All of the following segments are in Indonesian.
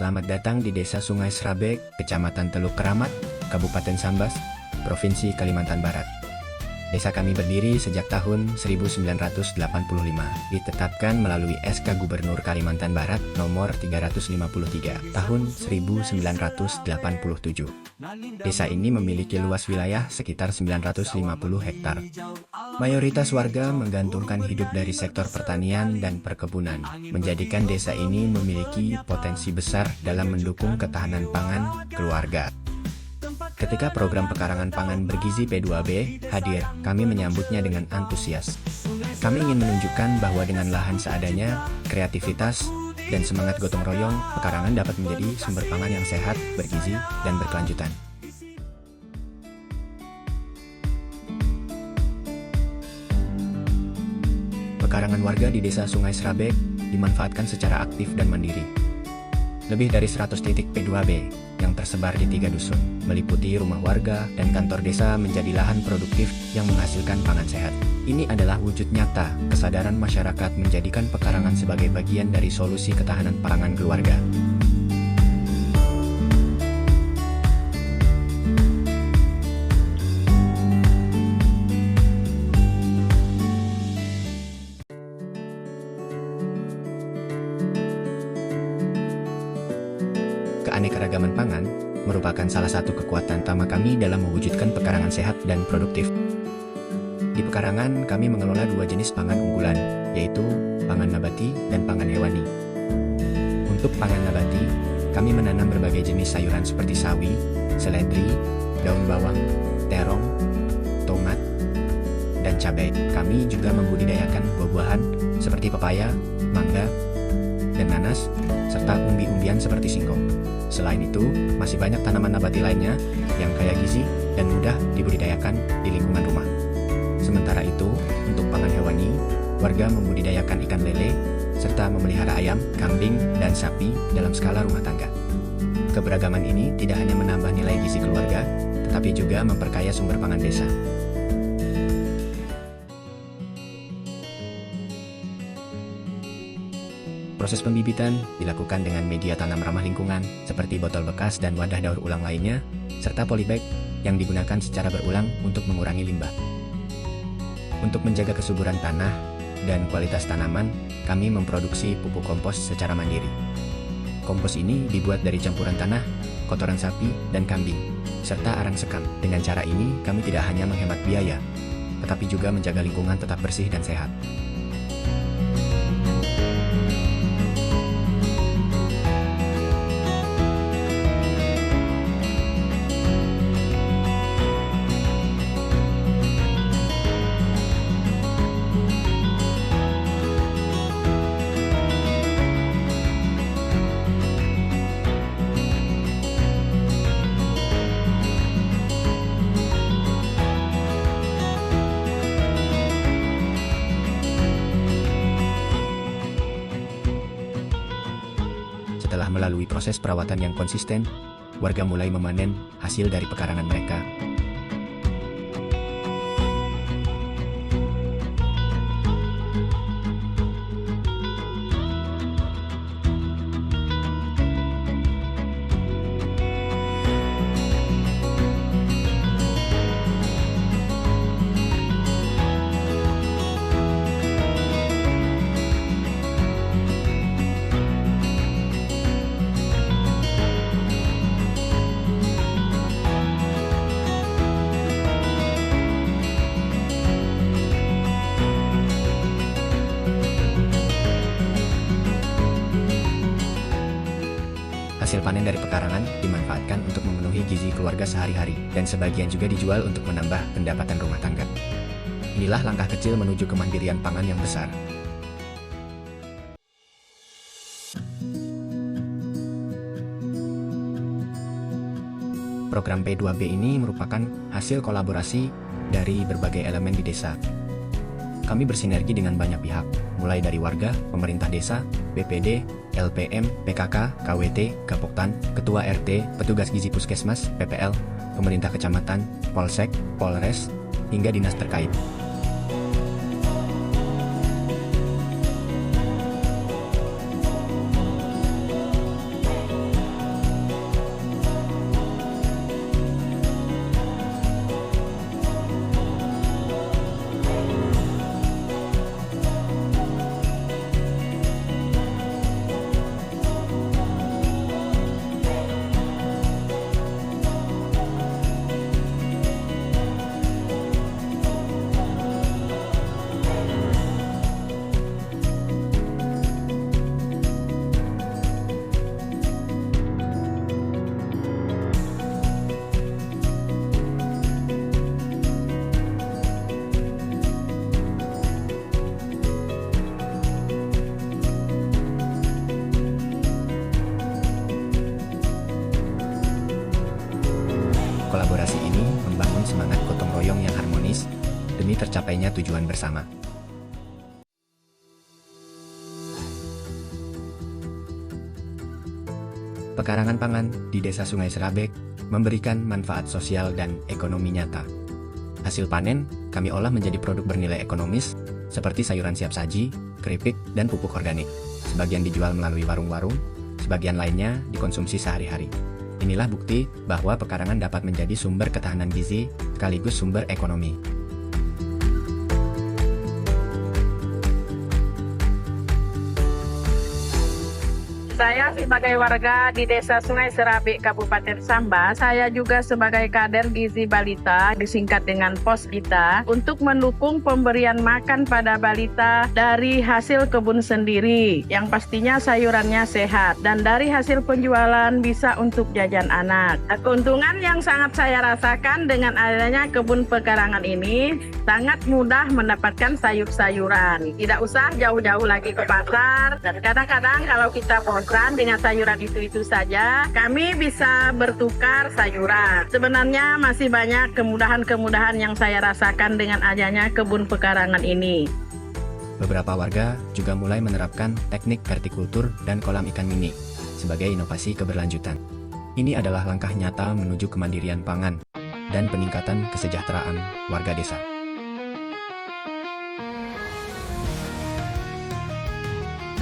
Selamat datang di Desa Sungai Srabek, Kecamatan Teluk Keramat, Kabupaten Sambas, Provinsi Kalimantan Barat. Desa kami berdiri sejak tahun 1985, ditetapkan melalui SK Gubernur Kalimantan Barat nomor 353 tahun 1987. Desa ini memiliki luas wilayah sekitar 950 hektar. Mayoritas warga menggantungkan hidup dari sektor pertanian dan perkebunan, menjadikan desa ini memiliki potensi besar dalam mendukung ketahanan pangan keluarga. Ketika program pekarangan pangan bergizi P2B hadir, kami menyambutnya dengan antusias. Kami ingin menunjukkan bahwa dengan lahan seadanya, kreativitas, dan semangat gotong royong, pekarangan dapat menjadi sumber pangan yang sehat, bergizi, dan berkelanjutan. Pekarangan warga di Desa Sungai Srabek dimanfaatkan secara aktif dan mandiri. Lebih dari 100 titik P2B yang tersebar di 3 dusun, meliputi rumah warga dan kantor desa menjadi lahan produktif yang menghasilkan pangan sehat. Ini adalah wujud nyata kesadaran masyarakat menjadikan pekarangan sebagai bagian dari solusi ketahanan pangan keluarga. Keanekaragaman pangan merupakan salah satu kekuatan utama kami dalam mewujudkan pekarangan sehat dan produktif. Di pekarangan, kami mengelola 2 jenis pangan unggulan, yaitu pangan nabati dan pangan hewani. Untuk pangan nabati, kami menanam berbagai jenis sayuran seperti sawi, seledri, daun bawang, terong, tomat, dan cabai. Kami juga membudidayakan buah-buahan seperti pepaya, mangga, dan nanas, serta umbi-umbian seperti singkong. Selain itu, masih banyak tanaman nabati lainnya yang kaya gizi dan mudah dibudidayakan di lingkungan rumah. Sementara itu, untuk pangan hewani, warga membudidayakan ikan lele, serta memelihara ayam, kambing, dan sapi dalam skala rumah tangga. Keberagaman ini tidak hanya menambah nilai gizi keluarga, tetapi juga memperkaya sumber pangan desa. Proses pembibitan dilakukan dengan media tanam ramah lingkungan seperti botol bekas dan wadah daur ulang lainnya, serta polybag yang digunakan secara berulang untuk mengurangi limbah. Untuk menjaga kesuburan tanah dan kualitas tanaman, kami memproduksi pupuk kompos secara mandiri. Kompos ini dibuat dari campuran tanah, kotoran sapi, dan kambing, serta arang sekam. Dengan cara ini, kami tidak hanya menghemat biaya, tetapi juga menjaga lingkungan tetap bersih dan sehat. Setelah melalui proses perawatan yang konsisten, warga mulai memanen hasil dari pekarangan mereka. Hasil panen dari pekarangan dimanfaatkan untuk memenuhi gizi keluarga sehari-hari, dan sebagian juga dijual untuk menambah pendapatan rumah tangga. Inilah langkah kecil menuju kemandirian pangan yang besar. Program P2B ini merupakan hasil kolaborasi dari berbagai elemen di desa. Kami bersinergi dengan banyak pihak, mulai dari warga, pemerintah desa, BPD, LPM, PKK, KWT, Gapoktan, Ketua RT, petugas gizi puskesmas, PPL, pemerintah kecamatan, Polsek, Polres, hingga dinas terkait. Kolaborasi ini membangun semangat gotong royong yang harmonis demi tercapainya tujuan bersama. Pekarangan pangan di Desa Sungai Serabek memberikan manfaat sosial dan ekonomi nyata. Hasil panen kami olah menjadi produk bernilai ekonomis seperti sayuran siap saji, keripik, dan pupuk organik. Sebagian dijual melalui warung-warung, sebagian lainnya dikonsumsi sehari-hari. Inilah bukti bahwa pekarangan dapat menjadi sumber ketahanan gizi sekaligus sumber ekonomi. Saya sebagai warga di Desa Sungai Serabek, Kabupaten Sambas, saya juga sebagai kader gizi balita, disingkat dengan Posbita, untuk mendukung pemberian makan pada balita dari hasil kebun sendiri, yang pastinya sayurannya sehat, dan dari hasil penjualan bisa untuk jajan anak. Keuntungan yang sangat saya rasakan dengan adanya kebun pekarangan ini, sangat mudah mendapatkan sayur-sayuran. Tidak usah jauh-jauh lagi ke pasar, dan kadang-kadang kalau kita bosan dengan sayuran itu saja, kami bisa bertukar sayuran. Sebenarnya masih banyak kemudahan-kemudahan yang saya rasakan dengan adanya kebun pekarangan ini. Beberapa warga juga mulai menerapkan teknik vertikultur dan kolam ikan mini sebagai inovasi keberlanjutan. Ini adalah langkah nyata menuju kemandirian pangan dan peningkatan kesejahteraan warga desa.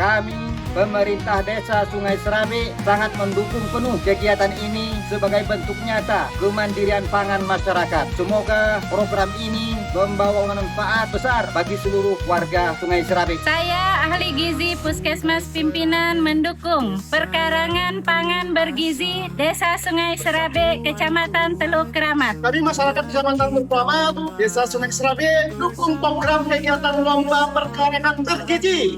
Kami, pemerintah Desa Sungai Serabek, sangat mendukung penuh kegiatan ini sebagai bentuk nyata kemandirian pangan masyarakat. Semoga program ini membawa manfaat besar bagi seluruh warga Sungai Serabek. Saya ahli gizi Puskesmas Pimpinan mendukung perkarangan pangan bergizi Desa Sungai Serabek, Kecamatan Teluk Keramat. Tadi masyarakat bisa nonton bersama Desa Sungai Serabek dukung program kegiatan lomba perkarangan bergizi.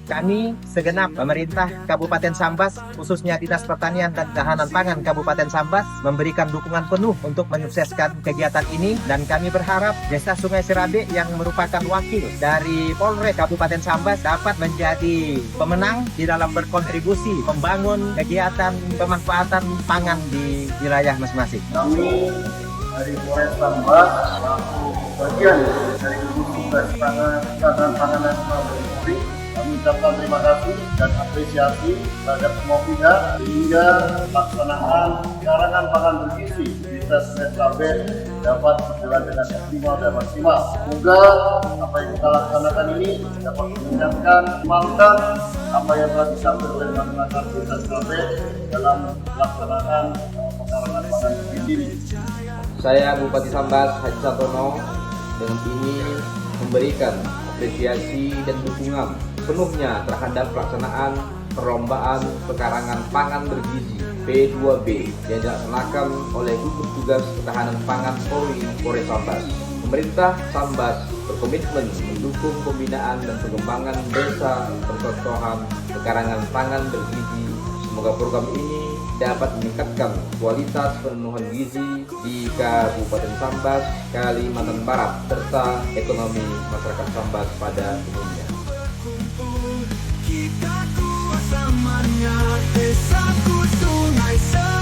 Kami segenap pemerintah Kabupaten Sambas, khususnya Dinas Pertanian dan Ketahanan Pangan Kabupaten Sambas, memberikan dukungan penuh untuk menyukseskan kegiatan ini, dan kami berharap Desa Sungai Serabek yang merupakan wakil dari Polres Kabupaten Sambas dapat menjadi pemenang di dalam berkontribusi membangun kegiatan pemanfaatan pangan di wilayah masing-masing. Kami dari Polres Sambas selaku bagian dari tugas pangan nasional dari Polri, kami ucapkan terima kasih dan apresiasi terhadap semua pihak sehingga pelaksanaan pekarangan pangan bergizi di Desa Sungai Serabek dapat berjalan dengan optimal dan maksimal. Semoga apa yang kita laksanakan ini dapat meningkatkan kemampuan apa yang telah disampaikan oleh masyarakat Desa Serabek dalam pelaksanaan pekarangan pangan bergizi ini. Saya Bupati Sambas Haji Sartono dengan ini memberikan apresiasi dan dukungan sepenuhnya terhadap pelaksanaan perlombaan pekarangan pangan bergizi P2B yang dilaksanakan oleh gugus tugas ketahanan pangan Polri Polres Sambas. Pemerintah Sambas berkomitmen mendukung pembinaan dan pengembangan desa percontohan pekarangan pangan bergizi. Semoga program ini dapat meningkatkan kualitas pemenuhan gizi di Kabupaten Sambas, Kalimantan Barat, serta ekonomi masyarakat Sambas pada umumnya. Kita kuat samanya, Desaku Sungai Serabek.